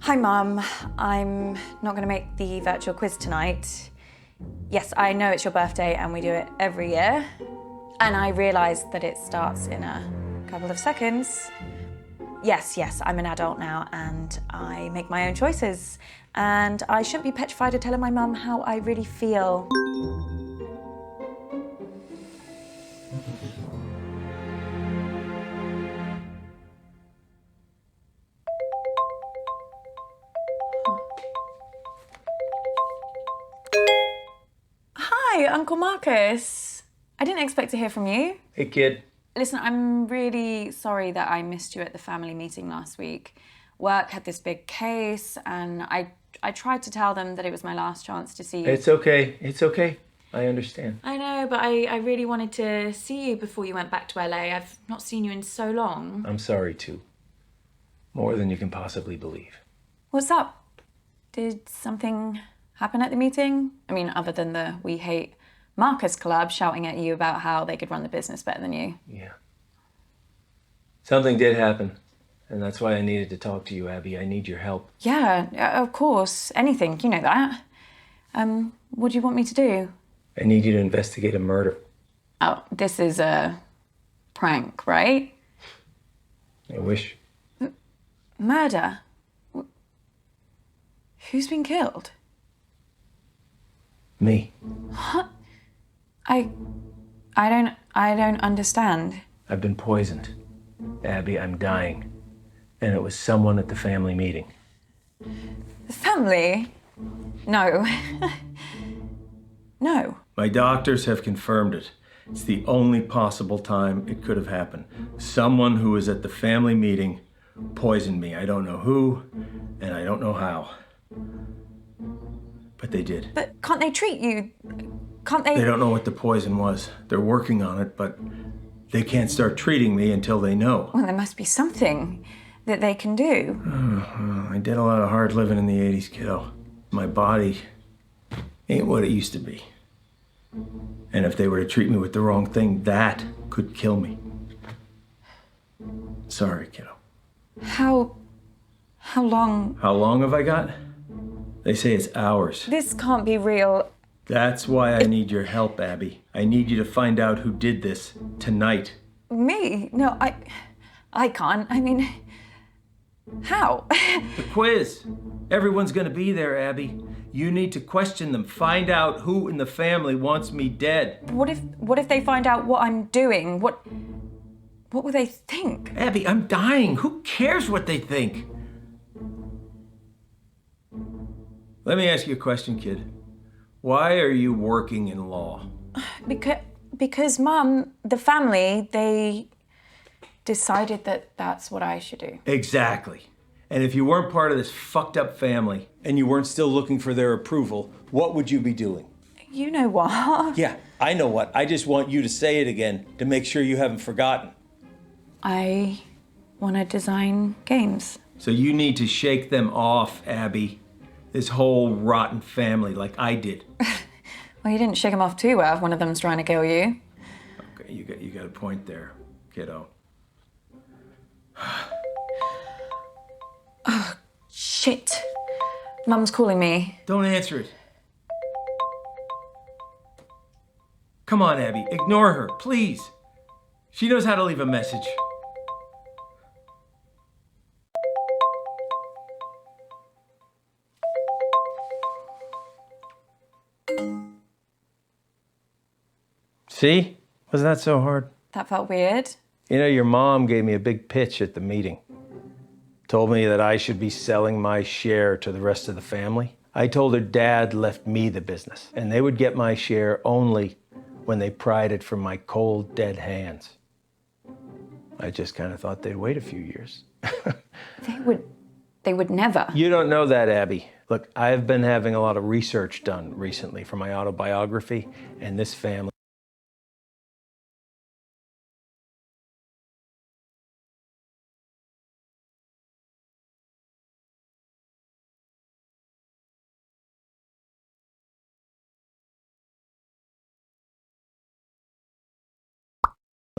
Hi, Mum. I'm not going to make the virtual quiz tonight. Yes, I know it's your birthday and we do it every year. And I realise that it starts in a couple of seconds. Yes, I'm an adult now and I make my own choices. And I shouldn't be petrified of telling my mum how I really feel. Hi, Uncle Marcus. I didn't expect to hear from you. Hey, kid. Listen, I'm really sorry that I missed you at the family meeting last week. Work had this big case, and I tried to tell them that it was my last chance to see you. It's okay. It's okay. I understand. I know, but I really wanted to see you before you went back to LA. I've not seen you in so long. I'm sorry, too. More than you can possibly believe. What's up? Did something happen at the meeting? I mean, other than the We Hate Marcus Club shouting at you about how they could run the business better than you. Yeah. Something did happen, and that's why I needed to talk to you, Abby. I need your help. Yeah, of course. Anything, you know that. What do you want me to do? I need you to investigate a murder. Oh, this is a prank, right? I wish. Murder? Who's been killed? Me. I don't understand. I've been poisoned. Abby, I'm dying. And it was someone at the family meeting. The family? No. No. My doctors have confirmed it. It's the only possible time it could have happened. Someone who was at the family meeting poisoned me. I don't know who, and I don't know how. But they did. But can't they treat you? Can't they? They don't know what the poison was. They're working on it, but they can't start treating me until they know. Well, there must be something that they can do. I did a lot of hard living in the 80s, kiddo. My body ain't what it used to be. And if they were to treat me with the wrong thing, that could kill me. Sorry, kiddo. How long? How long have I got? They say it's hours. This can't be real. That's why I need your help, Abby. I need you to find out who did this tonight. Me? No, I can't. I mean, how? The quiz. Everyone's gonna be there, Abby. You need to question them. Find out who in the family wants me dead. What if they find out what I'm doing? What will they think? Abby, I'm dying. Who cares what they think? Let me ask you a question, kid. Why are you working in law? Because Mum, the family, they decided that that's what I should do. Exactly. And if you weren't part of this fucked up family and you weren't still looking for their approval, what would you be doing? You know what? Yeah, I know what. I just want you to say it again to make sure you haven't forgotten. I want to design games. So you need to shake them off, Abby. This whole rotten family like I did. Well, you didn't shake them off too well if one of them's trying to kill you. Okay, you got a point there, kiddo. Shit. Mum's calling me. Don't answer it. Come on, Abby, ignore her, please. She knows how to leave a message. See? Wasn't that so hard? That felt weird. You know, your mom gave me a big pitch at the meeting. Told me that I should be selling my share to the rest of the family. I told her Dad left me the business, and they would get my share only when they pried it from my cold, dead hands. I just kind of thought they'd wait a few years. They would never. You don't know that, Abby. Look, I've been having a lot of research done recently for my autobiography, and this family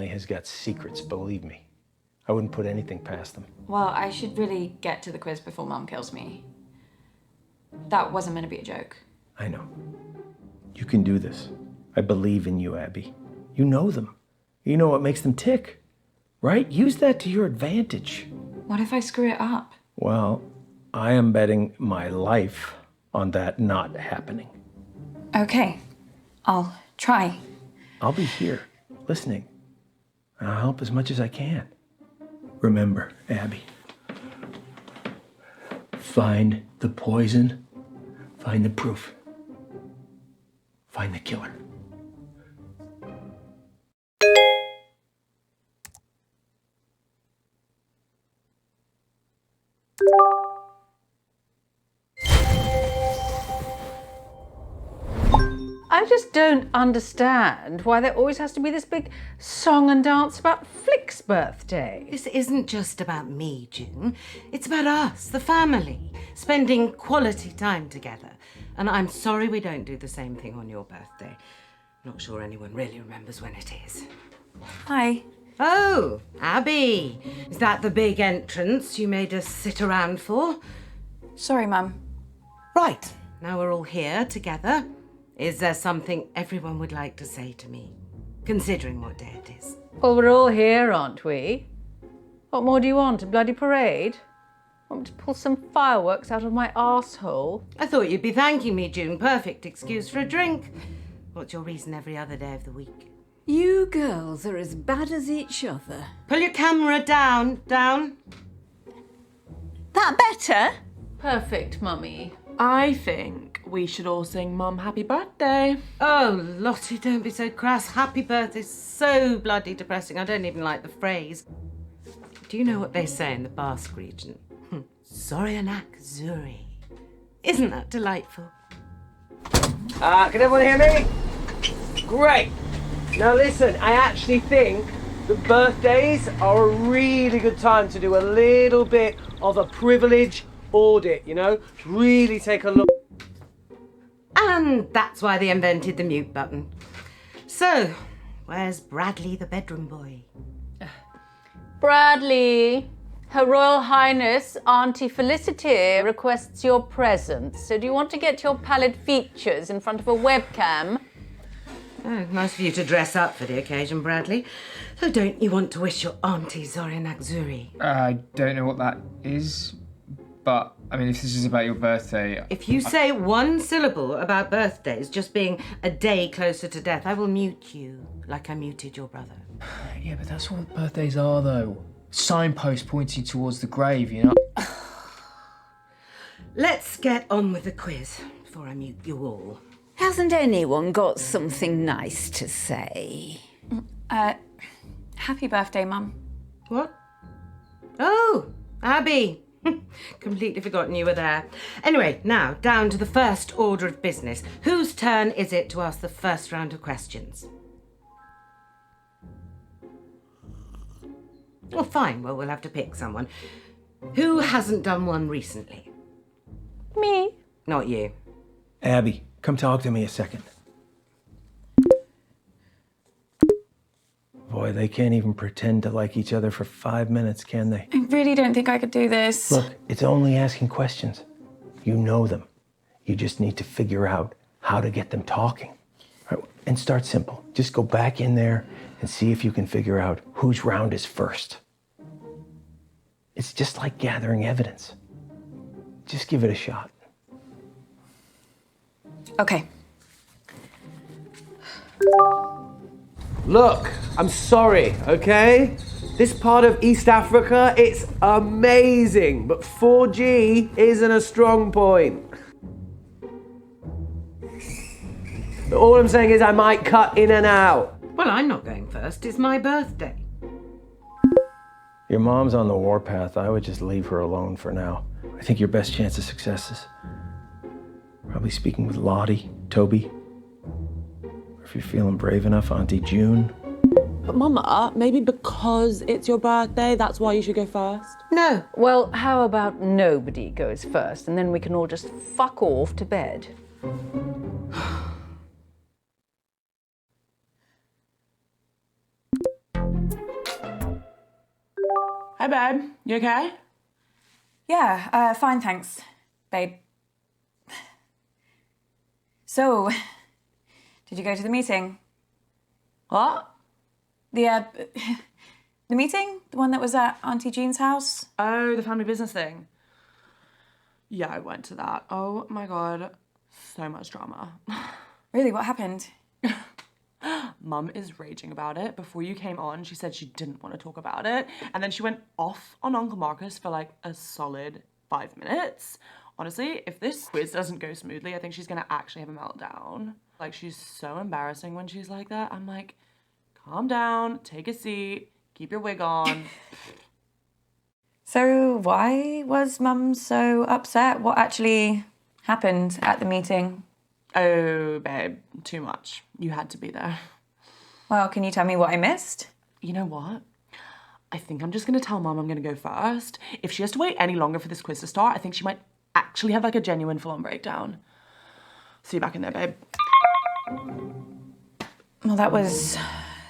has got secrets, believe me. I wouldn't put anything past them. Well, I should really get to the quiz before Mum kills me. That wasn't meant to be a joke. I know. You can do this. I believe in you, Abby. You know them. You know what makes them tick, right? Use that to your advantage. What if I screw it up? Well, I am betting my life on that not happening. Okay, I'll try. I'll be here, listening, and I'll help as much as I can. Remember, Abby, find the poison, find the proof, find the killer. I just don't understand why there always has to be this big song and dance about Flick's birthday. This isn't just about me, June. It's about us, the family, spending quality time together. And I'm sorry we don't do the same thing on your birthday. Not sure anyone really remembers when it is. Hi. Oh, Abby. Is that the big entrance you made us sit around for? Sorry, Mum. Right, now we're all here together. Is there something everyone would like to say to me, considering what day it is? Well, we're all here, aren't we? What more do you want? A bloody parade? Want me to pull some fireworks out of my arsehole? I thought you'd be thanking me, June. Perfect excuse for a drink. What's your reason every other day of the week? You girls are as bad as each other. Pull your camera down. That better? Perfect, Mummy. I think we should all sing Mum happy birthday. Oh, Lottie, don't be so crass. Happy birthday's so bloody depressing. I don't even like the phrase. Do you know what they say in the Basque region? Zoryanak Zuri. Isn't that delightful? Can everyone hear me? Great. Now listen, I actually think that birthdays are a really good time to do a little bit of a privilege audit, you know? Really take a look. And that's why they invented the mute button. So, where's Bradley the bedroom boy? Bradley, Her Royal Highness Auntie Felicity requests your presence. So do you want to get your pallid features in front of a webcam? Oh, nice of you to dress up for the occasion, Bradley. So don't you want to wish your auntie Zoryanak Zuri? I don't know what that is, but I mean, if this is about your birthday... If you say one syllable about birthdays just being a day closer to death, I will mute you like I muted your brother. Yeah, but that's what birthdays are, though. Signpost pointing towards the grave, you know? Let's get on with the quiz before I mute you all. Hasn't anyone got something nice to say? Happy birthday, Mum. What? Oh, Abby. Completely forgotten you were there. Anyway, now down to the first order of business. Whose turn is it to ask the first round of questions? Oh, fine. Well, we'll have to pick someone. Who hasn't done one recently? Me. Not you. Abby, come talk to me a second. Boy, they can't even pretend to like each other for 5 minutes, can they? I really don't think I could do this. Look, it's only asking questions. You know them. You just need to figure out how to get them talking. Right? And start simple. Just go back in there and see if you can figure out whose round is first. It's just like gathering evidence. Just give it a shot. Okay. Look, I'm sorry, okay? This part of East Africa, it's amazing, but 4G isn't a strong point. All I'm saying is I might cut in and out. Well, I'm not going first. It's my birthday. Your mom's on the warpath. I would just leave her alone for now. I think your best chance of success is probably speaking with Lottie, Toby, or if you're feeling brave enough, Auntie June. But Mama, maybe because it's your birthday, that's why you should go first? No. Well, how about nobody goes first and then we can all just fuck off to bed? Hi, babe. You okay? Yeah, fine, thanks, babe. So, did you go to the meeting? What? The meeting? The one that was at Auntie Jean's house? Oh, the family business thing. Yeah, I went to that. Oh my god, so much drama. Really, what happened? Mum is raging about it. Before you came on, she said she didn't want to talk about it. And then she went off on Uncle Marcus for like a solid 5 minutes. Honestly, if this quiz doesn't go smoothly, I think she's gonna actually have a meltdown. Like, she's so embarrassing when she's like that. I'm like, calm down, take a seat, keep your wig on. So, why was Mum so upset? What actually happened at the meeting? Oh, babe, too much. You had to be there. Well, can you tell me what I missed? You know what? I think I'm just gonna tell Mum I'm gonna go first. If she has to wait any longer for this quiz to start, I think she might actually have like a genuine full-on breakdown. See you back in there, babe. Well, that was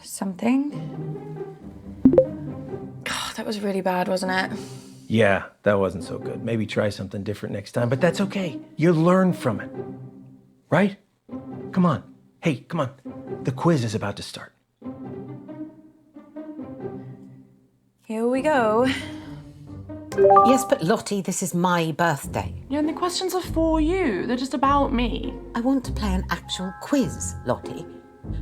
something. God, that was really bad, wasn't it? Yeah, that wasn't so good. Maybe try something different next time, but that's okay. You learn from it. Right? Come on. Hey, come on. The quiz is about to start. Here we go. Yes, but Lottie, this is my birthday. Yeah, and the questions are for you. They're just about me. I want to play an actual quiz, Lottie.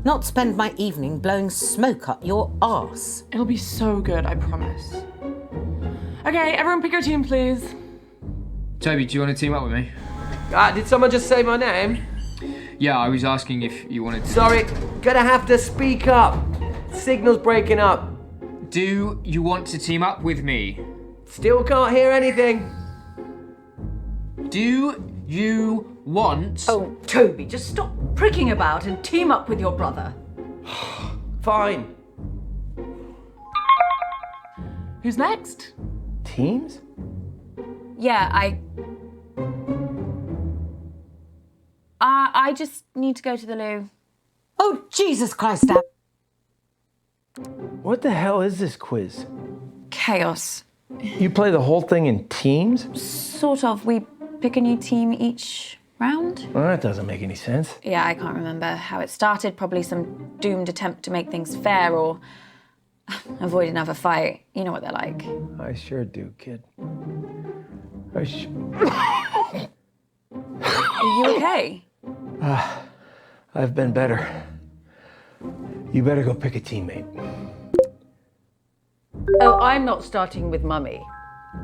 Not spend my evening blowing smoke up your arse. It'll be so good, I promise. Okay, everyone pick your team, please. Toby, do you want to team up with me? Did someone just say my name? Yeah, I was asking if you wanted to. Sorry, gonna have to speak up. Signal's breaking up. Do you want to team up with me? Still can't hear anything. Do you want... Oh, Toby, just stop pricking about and team up with your brother. Fine. Who's next? Teams? Yeah, I just need to go to the loo. Oh, Jesus Christ, Ab. What the hell is this quiz? Chaos. You play the whole thing in teams? Sort of. We pick a new team each round. Well, that doesn't make any sense. Yeah, I can't remember how it started. Probably some doomed attempt to make things fair or avoid another fight. You know what they're like. I sure do, kid. Are you okay? I've been better. You better go pick a teammate. Oh, I'm not starting with Mummy.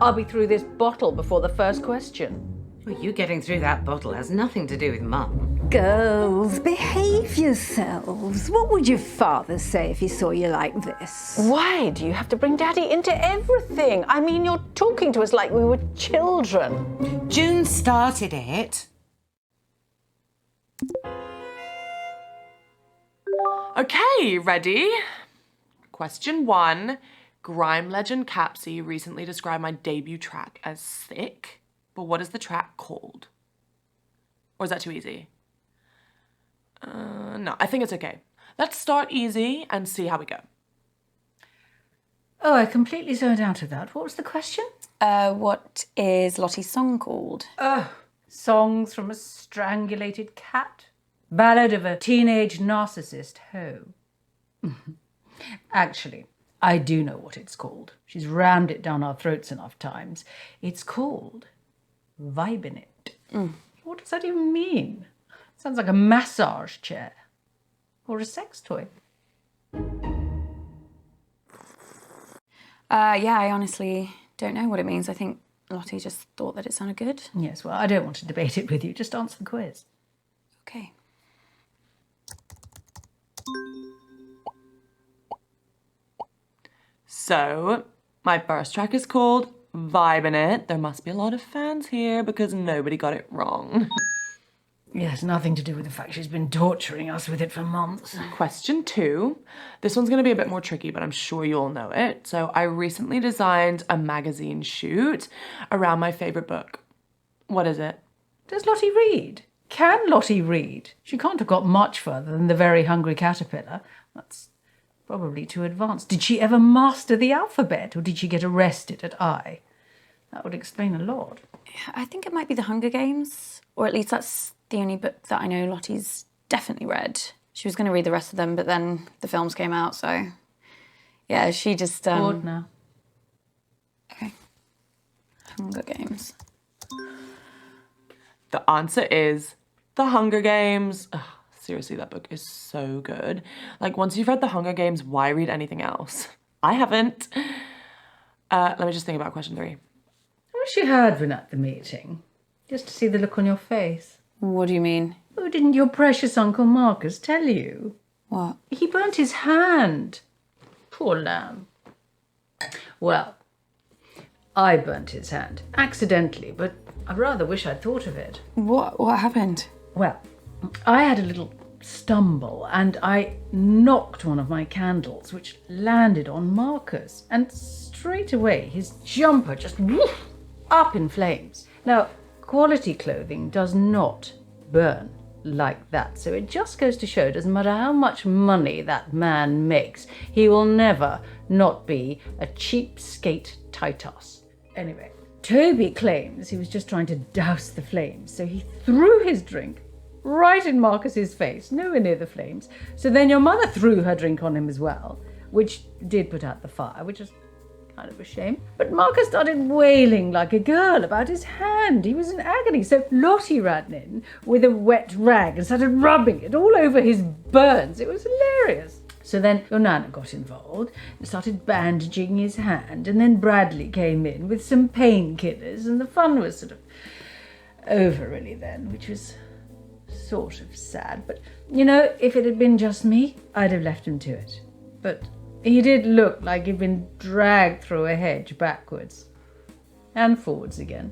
I'll be through this bottle before the first question. Well, you getting through that bottle has nothing to do with Mum. Girls, behave yourselves. What would your father say if he saw you like this? Why do you have to bring Daddy into everything? I mean, you're talking to us like we were children. June started it. Okay, ready? Question 1. Grime legend Capsy recently described my debut track as sick, but what is the track called? Or is that too easy? No, I think it's okay. Let's start easy and see how we go. Oh, I completely zoned out of that. What was the question? What is Lottie's song called? Songs from a Strangulated Cat? Ballad of a Teenage Narcissist Hoe. Actually, I do know what it's called. She's rammed it down our throats enough times. It's called Vibin' It. What does that even mean? Sounds like a massage chair. Or a sex toy. Yeah, I honestly don't know what it means. I think Lottie just thought that it sounded good. Yes, well, I don't want to debate it with you. Just answer the quiz. Okay. So, my first track is called Vibin' It. There must be a lot of fans here because nobody got it wrong. Yes, nothing to do with the fact she's been torturing us with it for months. Question 2. This one's gonna be a bit more tricky, but I'm sure you'll know it. So I recently designed a magazine shoot around my favorite book. What is it? Does Lottie read? Can Lottie read? She can't have got much further than The Very Hungry Caterpillar. That's Probably too advanced. Did she ever master the alphabet, or did she get arrested at I? That would explain a lot. I think it might be The Hunger Games, or at least that's the only book that I know Lottie's definitely read. She was going to read the rest of them, but then the films came out, so yeah, she just... Bored now. Okay. Hunger Games. The answer is The Hunger Games. Ugh, seriously, that book is so good. Like, once you've read The Hunger Games, why read anything else? I haven't. Let me just think about question 3. I wish you had been at the meeting, just to see the look on your face. What do you mean? Oh, didn't your precious Uncle Marcus tell you? What? He burnt his hand. Poor lamb. Well, I burnt his hand. Accidentally, but I rather wish I'd thought of it. What happened? Well, I had a little stumble and I knocked one of my candles, which landed on Marcus. And straight away, his jumper just woof, up in flames. Now, quality clothing does not burn like that. So it just goes to show, doesn't matter how much money that man makes, he will never not be a cheapskate Titus. Anyway, Toby claims he was just trying to douse the flames, so he threw his drink right in Marcus's face, nowhere near the flames. So then your mother threw her drink on him as well, which did put out the fire, which is kind of a shame. But Marcus started wailing like a girl about his hand. He was in agony. So Lottie ran in with a wet rag and started rubbing it all over his burns. It was hilarious. So then your Nana got involved and started bandaging his hand, and then Bradley came in with some painkillers, and the fun was sort of over really then, which was sort of sad. But, you know, if it had been just me, I'd have left him to it. But he did look like he'd been dragged through a hedge backwards and forwards again.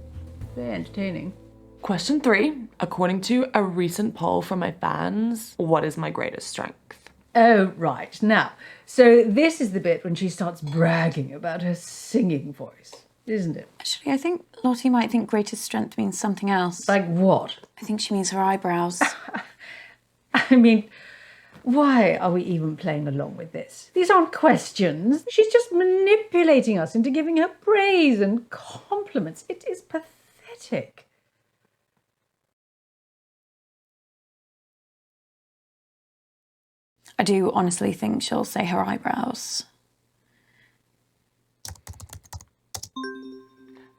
Very entertaining. Question 3. According to a recent poll from my fans, what is my greatest strength? Oh, right. Now, so this is the bit when she starts bragging about her singing voice, isn't it? Actually, I think Lottie might think greatest strength means something else. Like what? I think she means her eyebrows. I mean, why are we even playing along with this? These aren't questions. She's just manipulating us into giving her praise and compliments. It is pathetic. I do honestly think she'll say her eyebrows.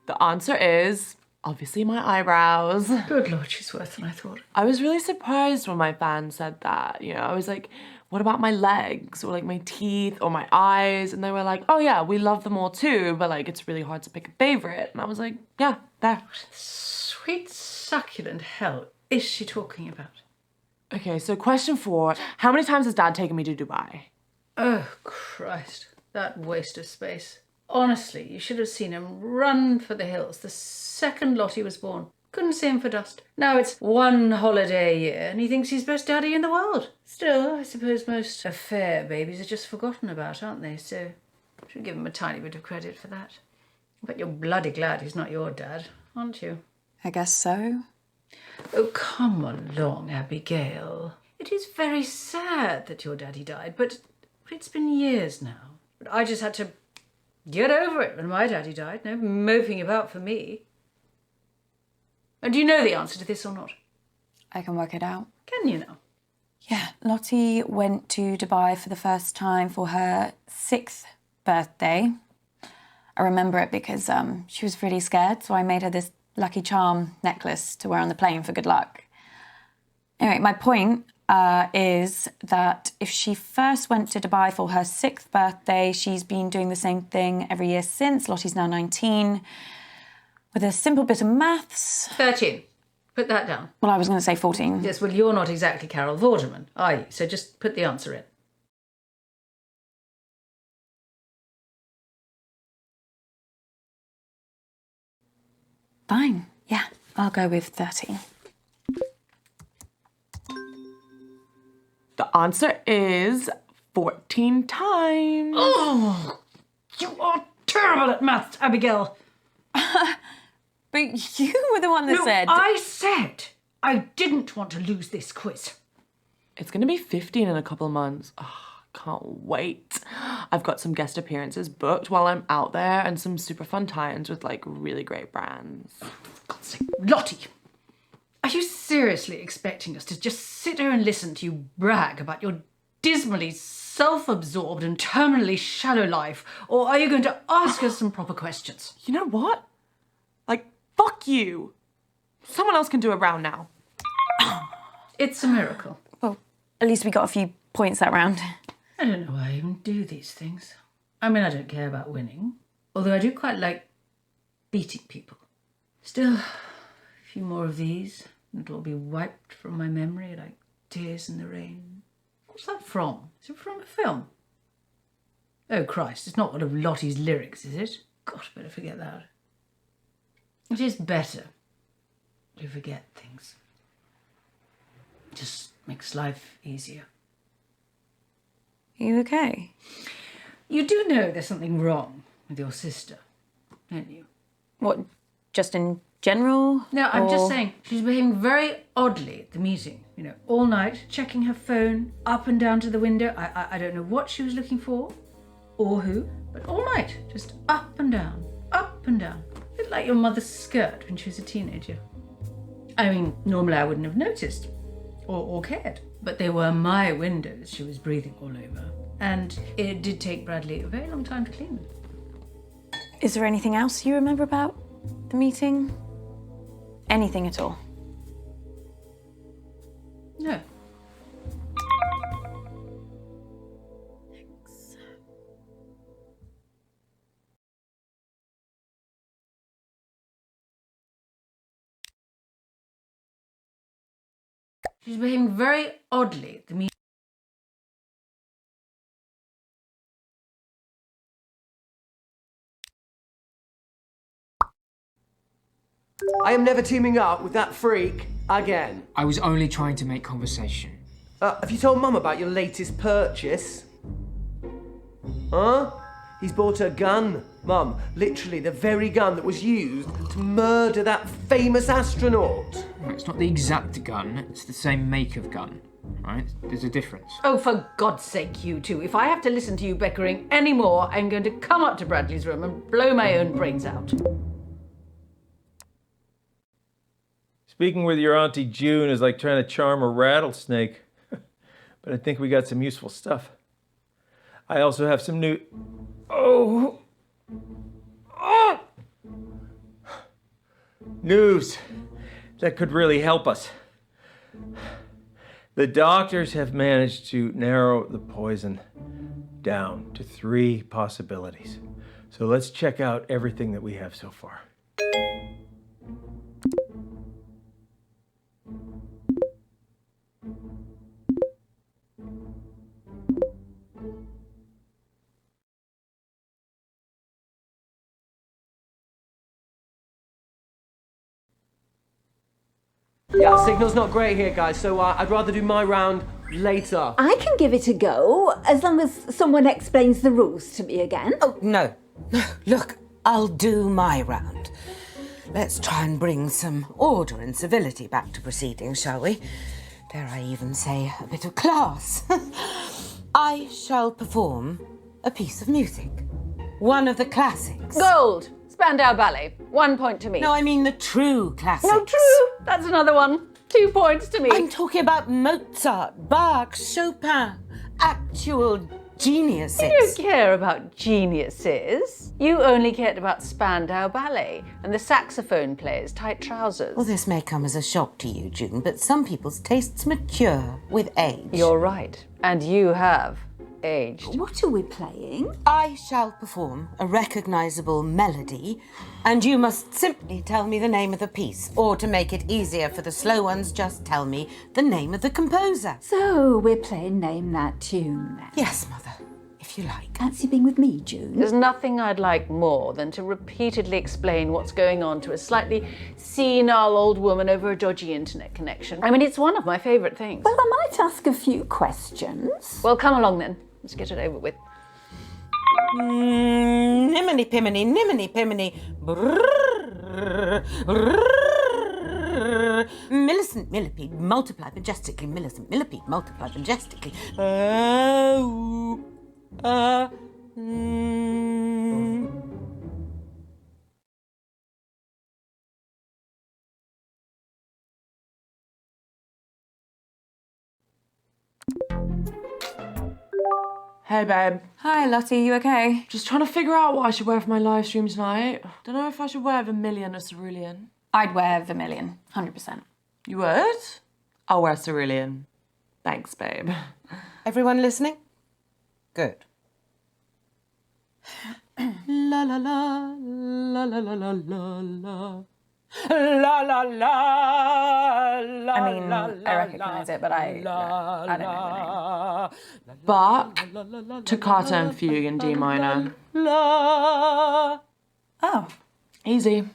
The answer is obviously my eyebrows. Good Lord, she's worse than I thought. I was really surprised when my fans said that. You know, I was like, what about my legs or like my teeth or my eyes? And they were like, oh yeah, we love them all too, but like it's really hard to pick a favorite. And I was like, yeah, there. Sweet succulent hell is she talking about? Okay, so question 4. How many times has Dad taken me to Dubai? Oh, Christ. That waste of space. Honestly, you should have seen him run for the hills the second Lottie was born. Couldn't see him for dust. Now it's one holiday a year and he thinks he's best daddy in the world. Still, I suppose most affair babies are just forgotten about, aren't they? So I should give him a tiny bit of credit for that. But you're bloody glad he's not your dad, aren't you? I guess so. Oh, come along, Abigail. It is very sad that your daddy died, but it's been years now. But I just had to get over it when my daddy died. No moping about for me. And do you know the answer to this or not? I can work it out. Can you now? Yeah, Lottie went to Dubai for the first time for her 6th birthday. I remember it because she was really scared, so I made her this Lucky Charm necklace to wear on the plane for good luck. Anyway, my point is that if she first went to Dubai for her 6th birthday, she's been doing the same thing every year since. Lottie's now 19. With a simple bit of maths... 13. Put that down. Well, I was going to say 14. Yes, well, you're not exactly Carol Vorderman, are you? So just put the answer in. Fine. Yeah, I'll go with 13. The answer is 14 times. Oh, you are terrible at maths, Abigail. But you were the one that No, said... I said I didn't want to lose this quiz. It's gonna be 15 in a couple of months. Oh, can't wait. I've got some guest appearances booked while I'm out there and some super fun tie-ins with like really great brands. For God's sake, Lottie! Are you seriously expecting us to just sit here and listen to you brag about your dismally self-absorbed and terminally shallow life, or are you going to ask us some proper questions? You know what? Like, fuck you. Someone else can do a round now. It's a miracle. Well, at least we got a few points that round. I don't know why I even do these things. I mean, I don't care about winning, although I do quite like beating people. Still, a few more of these, and it'll all be wiped from my memory like tears in the rain. What's that from? Is it from a film? Oh, Christ, it's not one of Lottie's lyrics, is it? God, I better forget that. It is better to forget things. It just makes life easier. Are you okay? You do know there's something wrong with your sister, don't you? What, just in general? No, I'm just Or- saying she's behaving very oddly at the meeting. You know, all night, checking her phone, up and down to the window. I don't know what she was looking for, or who, but all night, just up and down, up and down. A bit like your mother's skirt when she was a teenager. I mean, normally I wouldn't have noticed, or cared, but they were my windows she was breathing all over. And it did take Bradley a very long time to clean them. Is there anything else you remember about the meeting? Anything at all? No. She's behaving very oddly at the meeting. I am never teaming up with that freak again. I was only trying to make conversation. Have you told Mum about your latest purchase? Huh? He's bought a gun, Mum. Literally the very gun that was used to murder that famous astronaut. It's not the exact gun, it's the same make of gun, right? There's a difference. Oh, for God's sake, you two. If I have to listen to you bickering anymore, I'm going to come up to Bradley's room and blow my own brains out. Speaking with your Auntie June is like trying to charm a rattlesnake. But I think we got some useful stuff. I also have some new... news that could really help us. The doctors have managed to narrow the poison down to 3 possibilities. So let's check out everything that we have so far. Yeah, signal's not great here, guys, so I'd rather do my round later. I can give it a go, as long as someone explains the rules to me again. Oh, no. No, look, I'll do my round. Let's try and bring some order and civility back to proceedings, shall we? Dare I even say a bit of class? I shall perform a piece of music. One of the classics. Gold! Spandau Ballet. 1 point to me. No, I mean the true classics. No, true. That's another one. 2 points to me. I'm talking about Mozart, Bach, Chopin. Actual geniuses. You don't care about geniuses. You only cared about Spandau Ballet and the saxophone player's tight trousers. Well, this may come as a shock to you, June, but some people's tastes mature with age. You're right. And you have aged. What are we playing? I shall perform a recognizable melody, and you must simply tell me the name of the piece, or to make it easier for the slow ones, just tell me the name of the composer. So we're playing Name That Tune then. Yes, Mother, if you like. Fancy being with me, June? There's nothing I'd like more than to repeatedly explain what's going on to a slightly senile old woman over a dodgy internet connection. I mean, it's one of my favourite things. Well, I might ask a few questions. Well, come along then. Let's get it over with. Niminy piminy, niminy piminy. Brrrr, brrrr. Millicent Millipede, multiply majestically. Millicent Millipede, multiply majestically. Oh, Hey, babe. Hi, Lottie, you okay? Just trying to figure out what I should wear for my live stream tonight. Don't know if I should wear vermilion or cerulean. I'd wear vermilion, 100%. You would? I'll wear cerulean. Thanks, babe. Everyone listening? Good. La la la la la la la la la. La la la la. I mean, I recognise it, but I don't know the name. But Toccata and Fugue in D minor. La. Oh. Easy.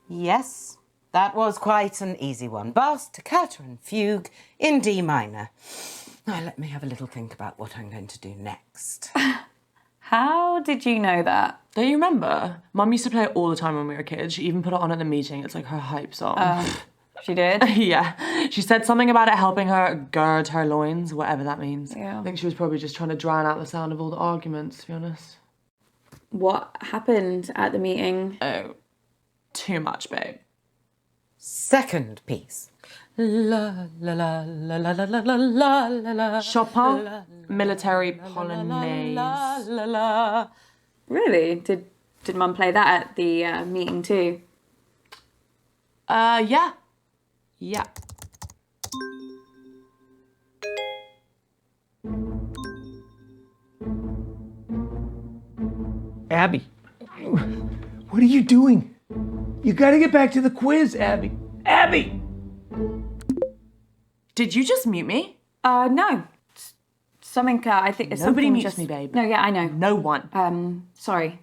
Yes, that was quite an easy one. Bass, Toccata and Fugue in D minor. Now let me have a little think about what I'm going to do next. How did you know that? Don't you remember? Mum used to play it all the time when we were kids. She even put it on at the meeting. It's like her hype song. She did? Yeah. She said something about it helping her gird her loins, whatever that means. Yeah. I think she was probably just trying to drown out the sound of all the arguments, to be honest. What happened at the meeting? Oh, too much, babe. Second piece. La la la la la la la la la la. Chopin, Military Polonaise. La la la. Really? Did Mum play that at the meeting too? Yeah. Yeah. Abby, what are you doing? You gotta get back to the quiz, Abby. Abby! Did you just mute me? No. Something, I think it's Nobody something mutes just... me, babe. No, yeah, I know. No one. Sorry.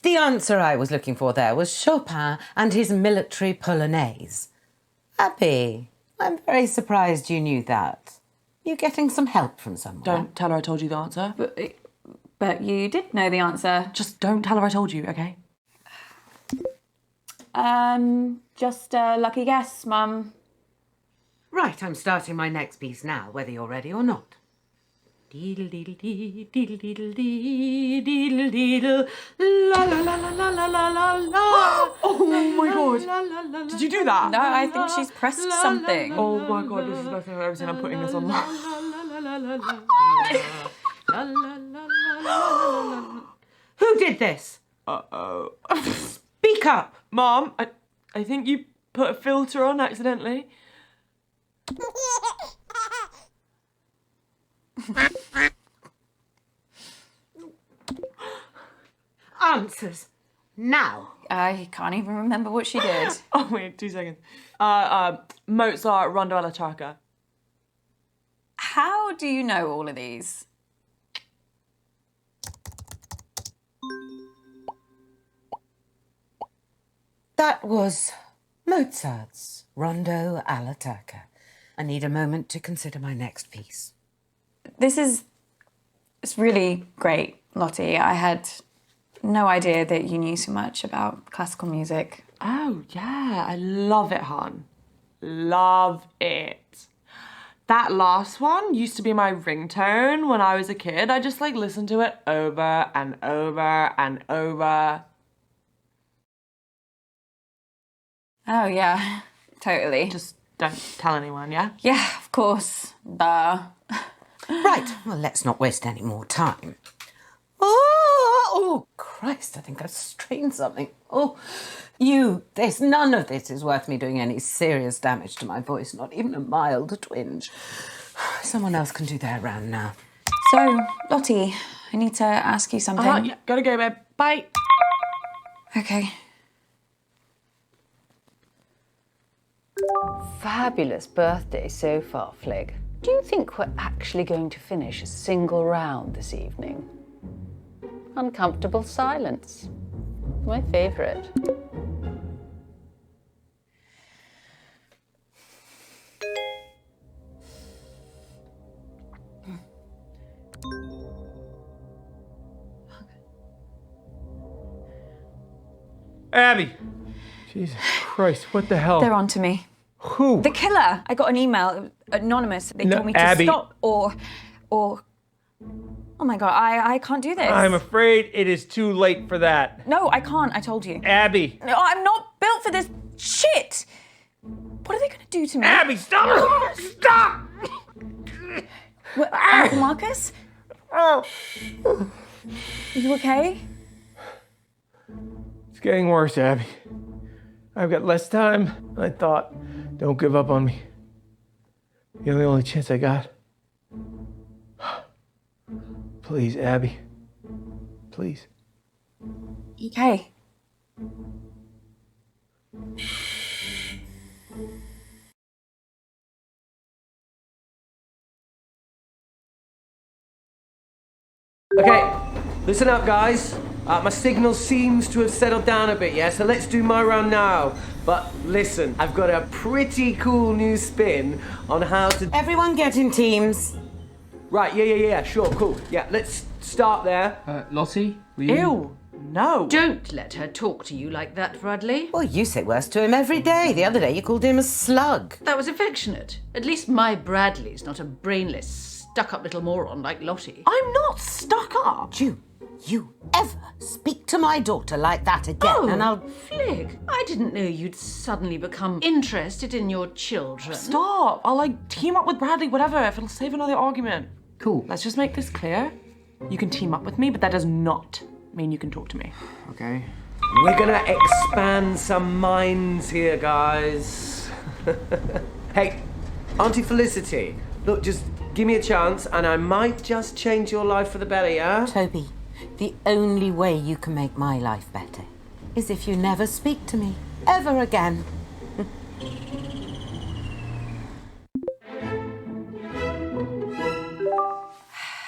The answer I was looking for there was Chopin and his Military Polonaise. Abby, I'm very surprised you knew that. You getting some help from someone? Don't tell her I told you the answer. But you did know the answer. Just don't tell her I told you, okay? Just a lucky guess, Mum. Right, I'm starting my next piece now, whether you're ready or not. Deedle deedle dee, deedle deedle dee, deedle deedle, la la la la la la la la la. Oh my god! Did you do that? No, I think she's pressed something. Oh my god, this is the best thing I've ever seen. I'm putting this on. Who did this? Uh-oh. Speak up! Mom, I think you put a filter on accidentally. Answers. Now. I can't even remember what she did. Oh wait, 2 seconds. Mozart, Rondo alla Turca. How do you know all of these? That was Mozart's Rondo alla Turca. I need a moment to consider my next piece. It's really great, Lottie. I had no idea that you knew so much about classical music. Oh yeah, I love it, hon. Love it. That last one used to be my ringtone when I was a kid. I just listened to it over and over and over. Oh yeah, totally. Just don't tell anyone, yeah? Yeah, of course. Duh. Right, well, let's not waste any more time. Oh, Christ, I think I've strained something. None of this is worth me doing any serious damage to my voice, not even a mild twinge. Someone else can do their round now. So, Lottie, I need to ask you something. Yeah, gotta go, babe. Bye. Okay. Fabulous birthday so far, Flig. Do you think we're actually going to finish a single round this evening? Uncomfortable silence. My favourite. Abby! Jesus Christ, what the hell? They're on to me. Who? The killer. I got an email, anonymous. They No, told me to Abby. stop or. Oh my God, I can't do this. I'm afraid it is too late for that. No, I can't. I told you. Abby! No, I'm not built for this shit. What are they gonna do to me? Abby, stop! Stop! What, Uncle Marcus? Oh. Are you okay? It's getting worse, Abby. I've got less time than I thought. Don't give up on me. You're the only chance I got. Please, Abby. Please. Okay. Okay, listen up, guys. My signal seems to have settled down a bit, yeah? So let's do my round now. But listen, I've got a pretty cool new spin on how to... Everyone get in teams. Right, yeah, sure, cool. Yeah, let's start there. Lottie, will you? Ew, no. Don't let her talk to you like that, Bradley. Well, you say worse to him every day. The other day you called him a slug. That was affectionate. At least my Bradley's not a brainless, stuck-up little moron like Lottie. I'm not stuck up. You ever speak to my daughter like that again, and I'll... Flig, I didn't know you'd suddenly become interested in your children. Stop. I'll team up with Bradley, whatever, if it'll save another argument. Cool. Let's just make this clear. You can team up with me, but that does not mean you can talk to me. Okay. We're gonna expand some minds here, guys. Hey, Auntie Felicity, look, just give me a chance and I might just change your life for the better, yeah? Toby, the only way you can make my life better is if you never speak to me ever again.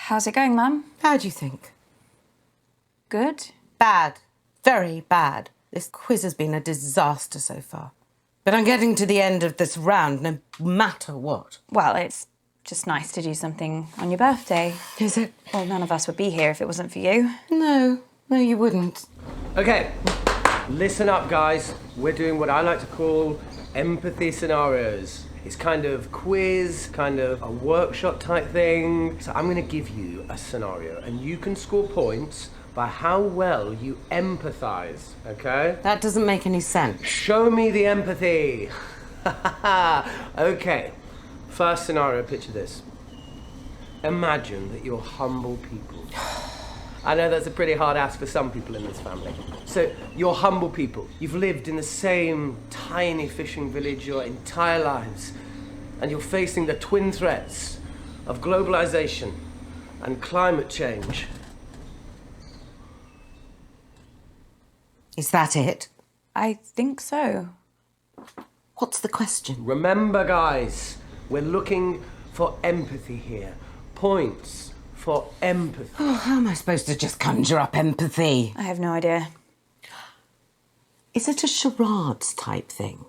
How's it going, Mum? How do you think? Good. Bad. Very bad. This quiz has been a disaster so far. But I'm getting to the end of this round no matter what. Well, it's just nice to do something on your birthday. Is it? Well, none of us would be here if it wasn't for you. No, you wouldn't. Okay, listen up, guys. We're doing what I like to call empathy scenarios. It's kind of quiz, kind of a workshop type thing. So I'm gonna give you a scenario and you can score points by how well you empathize, okay? That doesn't make any sense. Show me the empathy. Okay, first scenario, picture this. Imagine that you're humble people. I know that's a pretty hard ask for some people in this family. So, you're humble people. You've lived in the same tiny fishing village your entire lives. And you're facing the twin threats of globalization and climate change. Is that it? I think so. What's the question? Remember, guys, we're looking for empathy here. Points for empathy. Oh, how am I supposed to just conjure up empathy? I have no idea. Is it a charades type thing?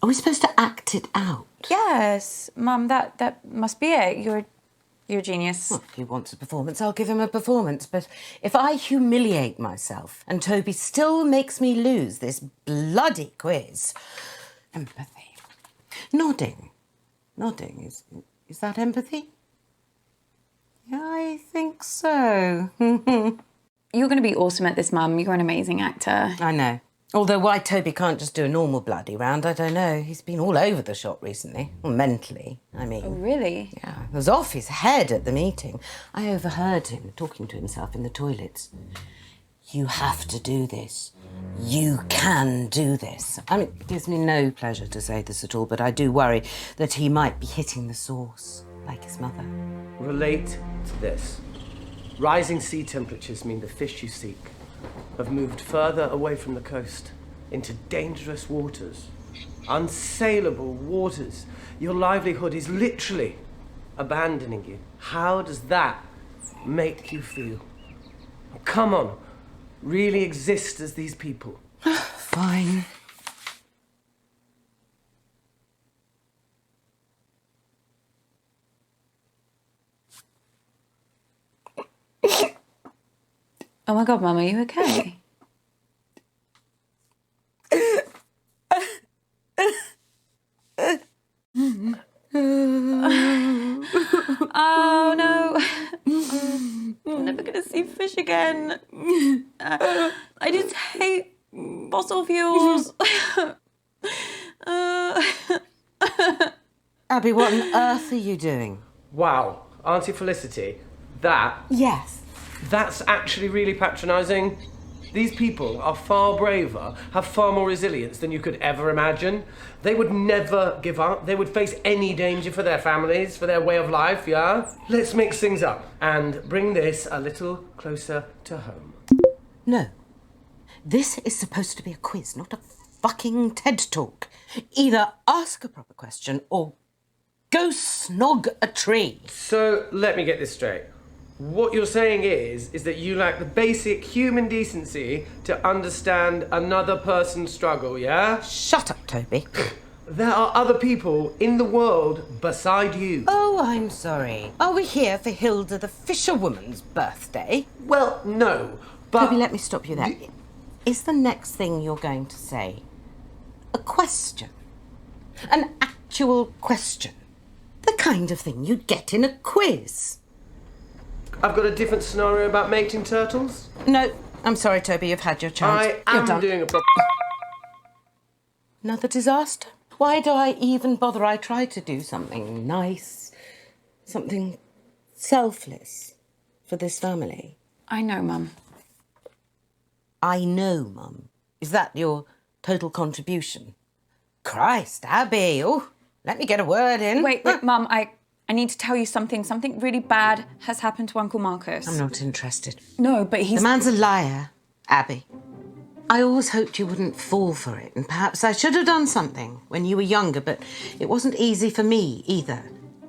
Are we supposed to act it out? Yes, Mum, that must be it. You're a genius. Well, if he wants a performance, I'll give him a performance. But if I humiliate myself and Toby still makes me lose this bloody quiz, empathy. Nodding. Is that empathy? Yeah, I think so. You're going to be awesome at this, Mum. You're an amazing actor. I know. Although why Toby can't just do a normal bloody round, I don't know. He's been all over the shop recently. Well, mentally, I mean. Oh, really? Yeah, he was off his head at the meeting. I overheard him talking to himself in the toilets. You have to do this. You can do this. I mean, it gives me no pleasure to say this at all, but I do worry that he might be hitting the source, like his mother. Relate to this. Rising sea temperatures mean the fish you seek have moved further away from the coast into dangerous waters, unsaleable waters. Your livelihood is literally abandoning you. How does that make you feel? Come on, really exist as these people. Fine. Oh my God, Mum, are you okay? to see fish again. I just hate fossil fuels. Abby, what on earth are you doing? Wow, Auntie Felicity, Yes. that's actually really patronising. These people are far braver, have far more resilience than you could ever imagine. They would never give up. They would face any danger for their families, for their way of life, yeah? Let's mix things up and bring this a little closer to home. No. This is supposed to be a quiz, not a fucking TED Talk. Either ask a proper question or go snog a tree. So, let me get this straight. What you're saying is that you lack the basic human decency to understand another person's struggle, yeah? Shut up, Toby. There are other people in the world beside you. Oh, I'm sorry. Are we here for Hilda the fisherwoman's birthday? Well, no, but... Toby, let me stop you there. Is the next thing you're going to say a question? An actual question? The kind of thing you'd get in a quiz. I've got a different scenario about mating turtles. No, I'm sorry, Toby, you've had your chance. I You're am done. doing a proper... Another disaster? Why do I even bother? I try to do something nice, something selfless for this family. I know, Mum. I know, Mum. Is that your total contribution? Christ, Abby. Oh, let me get a word in. Wait, Mum, I need to tell you something. Something really bad has happened to Uncle Marcus. I'm not interested. No, but he's... The man's a liar, Abby. I always hoped you wouldn't fall for it, and perhaps I should have done something when you were younger, but it wasn't easy for me either.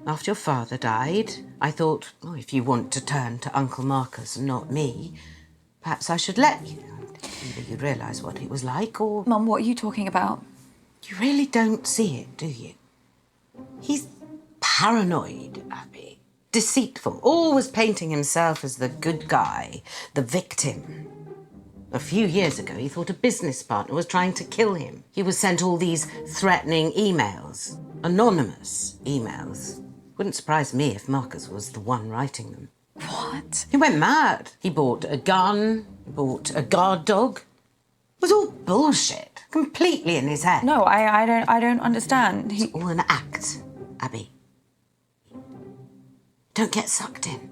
After your father died, I thought, oh, if you want to turn to Uncle Marcus and not me, perhaps I should let you. Either you'd realise what it was like, or... Mum, what are you talking about? You really don't see it, do you? He's paranoid, Abby. Deceitful, always painting himself as the good guy, the victim. A few years ago, he thought a business partner was trying to kill him. He was sent all these threatening emails, anonymous emails. Wouldn't surprise me if Marcus was the one writing them. What? He went mad. He bought a gun, bought a guard dog. It was all bullshit, completely in his head. No, I don't understand. It's all an act, Abby. Don't get sucked in.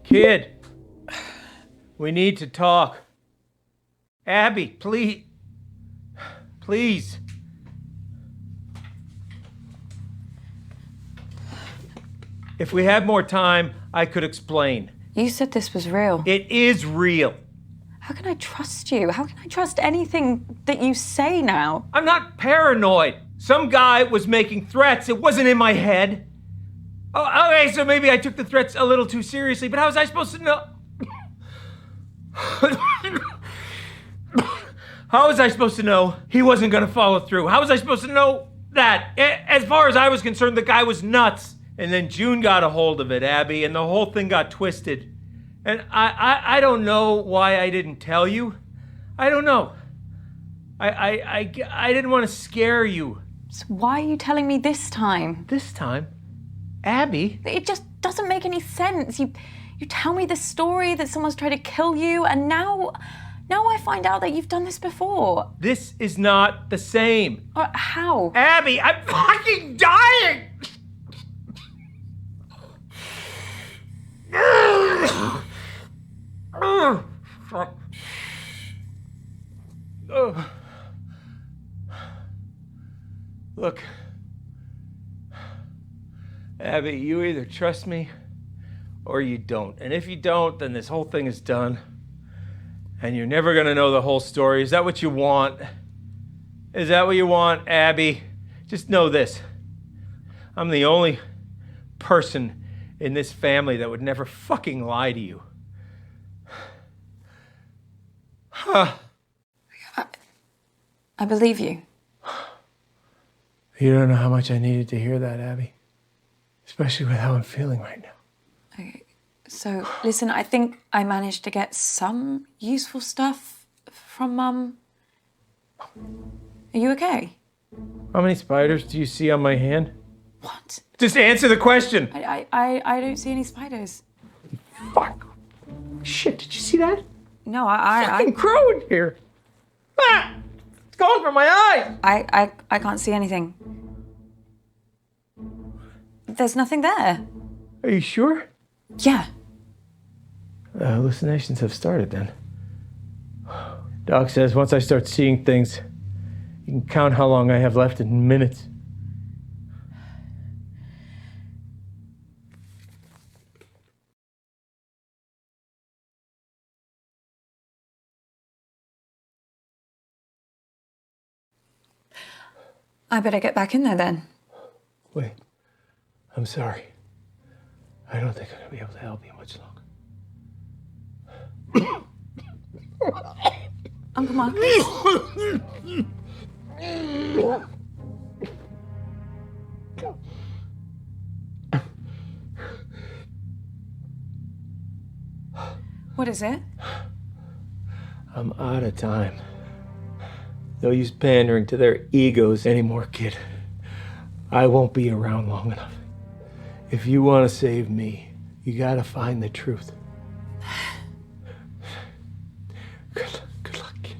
Kid, we need to talk. Abby, please. Please. If we had more time, I could explain. You said this was real. It is real. How can I trust you? How can I trust anything that you say now? I'm not paranoid. Some guy was making threats. It wasn't in my head. Oh, okay, so maybe I took the threats a little too seriously, but how was I supposed to know? How was I supposed to know he wasn't gonna follow through? How was I supposed to know that? As far as I was concerned, the guy was nuts. And then June got a hold of it, Abby, and the whole thing got twisted. And I don't know why I didn't tell you. I don't know. I didn't want to scare you. So why are you telling me this time? This time? Abby? It just doesn't make any sense. You tell me this story that someone's tried to kill you, and now I find out that you've done this before. This is not the same. How? Abby, I'm fucking dying! Look, Abby, you either trust me or you don't. And if you don't, then this whole thing is done. And you're never gonna know the whole story. Is that what you want? Is that what you want, Abby? Just know this. I'm the only person in this family that would never fucking lie to you. Huh. I believe you. You don't know how much I needed to hear that, Abby. Especially with how I'm feeling right now. Okay, So, listen, I think I managed to get some useful stuff from Mum. Are you okay? How many spiders do you see on my hand? What? Just answer the question. I don't see any spiders. Fuck. Shit, did you see that? No, I Fucking crow in here. Ah! It's going from my eyes. I can't see anything. There's nothing there. Are you sure? Yeah. Hallucinations have started then. Doc says once I start seeing things, you can count how long I have left in minutes. I better get back in there then. Wait, I'm sorry. I don't think I'm gonna be able to help you much longer. Uncle Mark. What is it? I'm out of time. No use pandering to their egos anymore, kid. I won't be around long enough. If you want to save me, you gotta find the truth. Good luck, kid.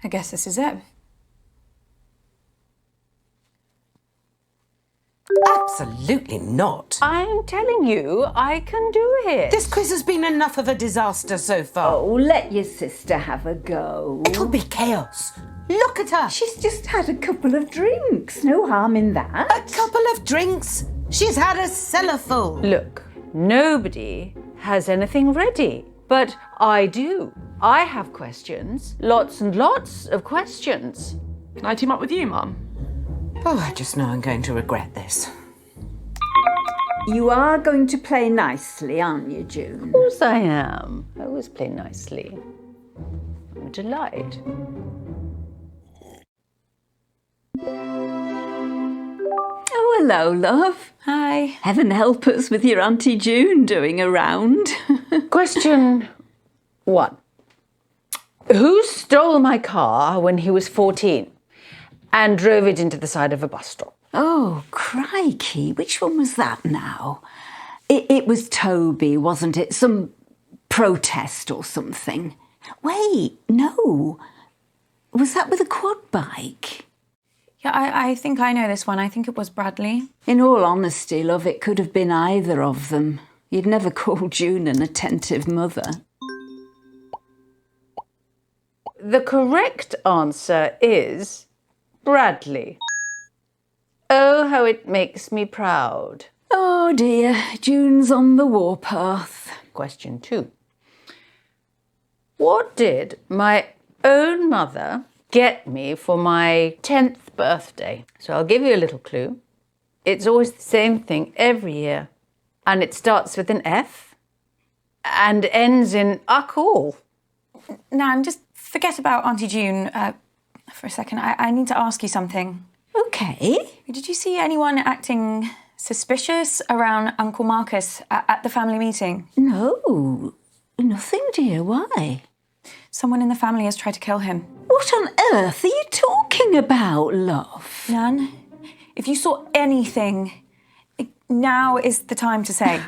I guess this is it. Absolutely not. I'm telling you, I can do it. This quiz has been enough of a disaster so far. Oh, let your sister have a go. It'll be chaos. Look at her. She's just had a couple of drinks. No harm in that. A couple of drinks. She's had a cellar full. Look, nobody has anything ready, but I do. I have questions. Lots and lots of questions. Can I team up with you, Mum? Oh, I just know I'm going to regret this. You are going to play nicely, aren't you, June? Of course I am. I always play nicely. I'm a delight. Oh, hello, love. Hi. Heaven help us with your Auntie June doing a round. Question 1. Who stole my car when he was 14 and drove it into the side of a bus stop? Oh, crikey. Which one was that now? It was Toby, wasn't it? Some protest or something. Wait, no. Was that with a quad bike? Yeah, I think I know this one. I think it was Bradley. In all honesty, love, it could have been either of them. You'd never call June an attentive mother. The correct answer is Bradley. Oh, how it makes me proud. Oh dear, June's on the warpath. Question 2. What did my own mother get me for my 10th birthday? So I'll give you a little clue. It's always the same thing every year. And it starts with an F and ends in all. Nan, just forget about Auntie June for a second. I need to ask you something. Okay. Did you see anyone acting suspicious around Uncle Marcus at the family meeting? No, nothing, dear. Why? Someone in the family has tried to kill him. What on earth are you talking about, love? Nan, if you saw anything, now is the time to say.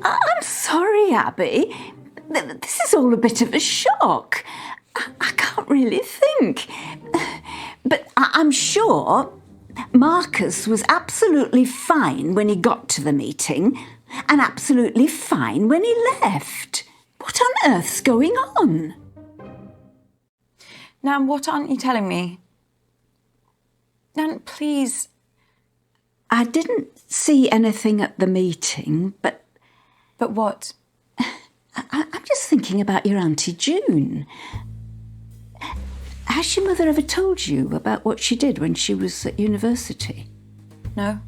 I'm sorry, Abby. This is all a bit of a shock. I can't really think. But I'm sure Marcus was absolutely fine when he got to the meeting and absolutely fine when he left. What on earth's going on? Nan, what aren't you telling me? Nan, please. I didn't see anything at the meeting, but... But what? I'm just thinking about your Auntie June. Has your mother ever told you about what she did when she was at university? No.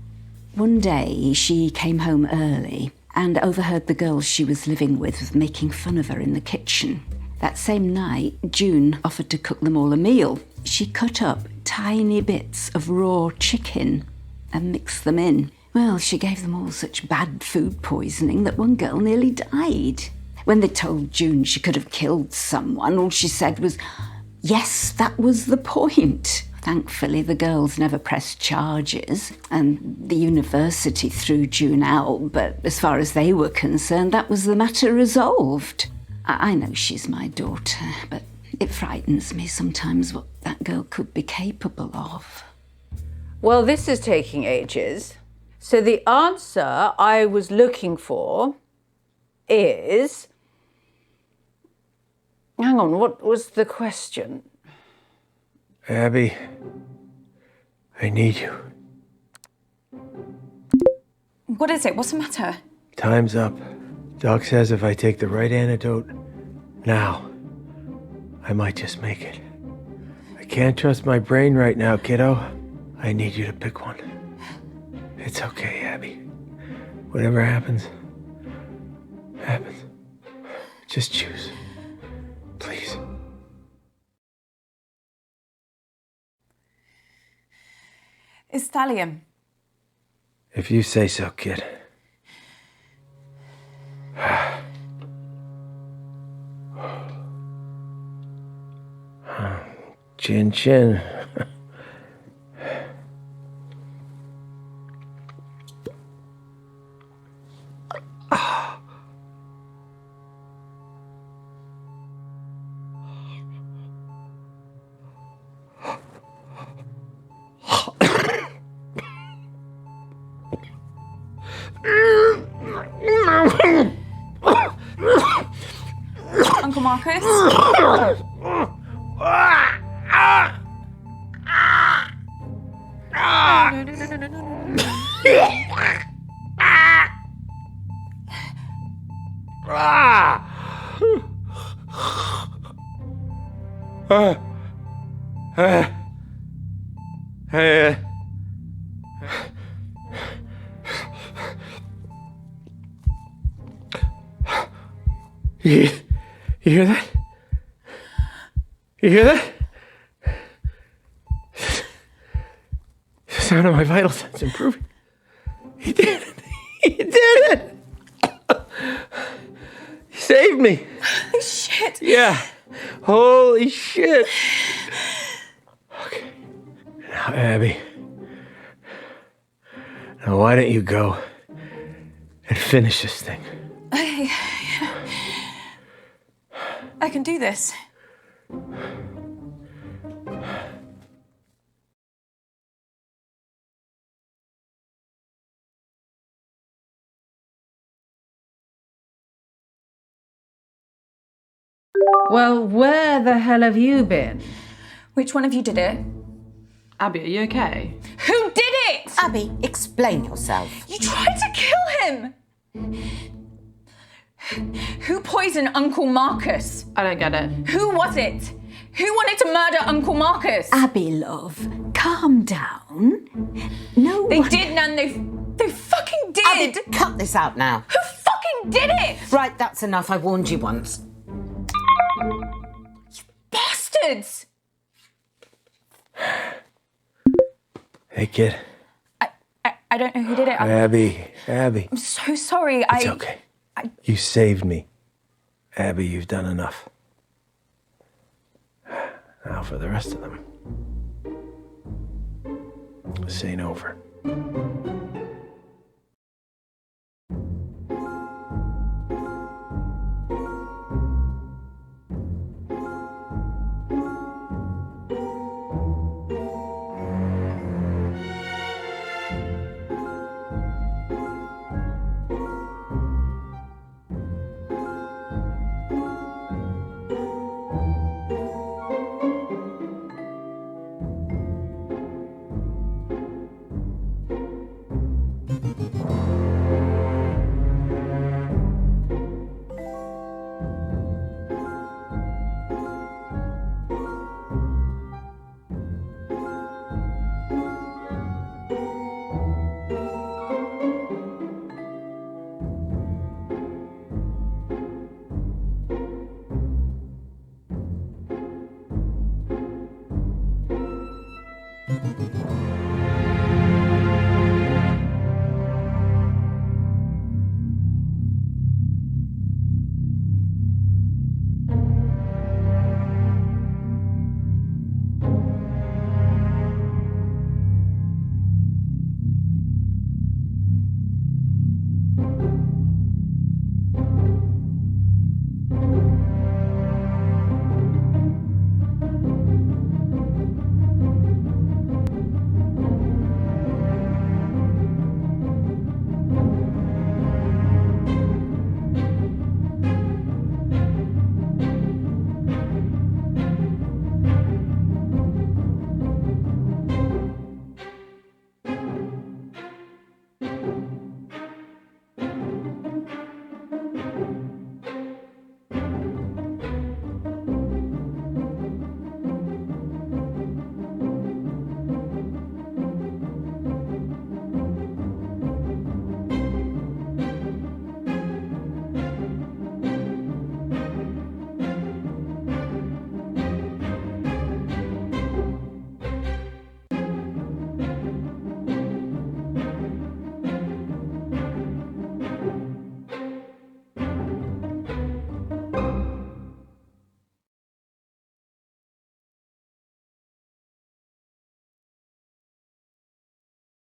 One day she came home early and overheard the girls she was living with making fun of her in the kitchen. That same night, June offered to cook them all a meal. she cut up tiny bits of raw chicken and mixed them in. Well, she gave them all such bad food poisoning that one girl nearly died. When they told June she could have killed someone, all she said was, yes, that was the point. Thankfully, the girls never pressed charges, and the university threw June out, but as far as they were concerned, that was the matter resolved. I know she's my daughter, but it frightens me sometimes what that girl could be capable of. Well, this is taking ages. So the answer I was looking for is... Hang on, what was the question? Abby, I need you. What is it? What's the matter? Time's up. Doc says if I take the right antidote now, I might just make it. I can't trust my brain right now, kiddo. I need you to pick one. It's okay, Abby. Whatever happens, happens. Just choose. Please. It's thallium. If you say so, kid. Chin chin. Uncle Marcus? You hear that? You hear that? The sound of my vital signs improving. He did it. He did it. He saved me. Holy shit. Yeah. Holy shit. Okay. Now, Abby. Now, why don't you go and finish this thing? I can do this. Well, where the hell have you been? Which one of you did it? Abby, are you okay? Who did it? Abby, explain yourself. You tried to kill him! Who poisoned Uncle Marcus? I don't get it. Who was it? Who wanted to murder Uncle Marcus? Abby, love, calm down. No They one... did, Nan. They fucking did. Abby, cut this out now. Who fucking did it? Right, that's enough. I warned you once. Bastards! Hey, kid. I don't know who did it. Abby. I'm so sorry. It's okay. You saved me. Abby, you've done enough. Now for the rest of them. This ain't over.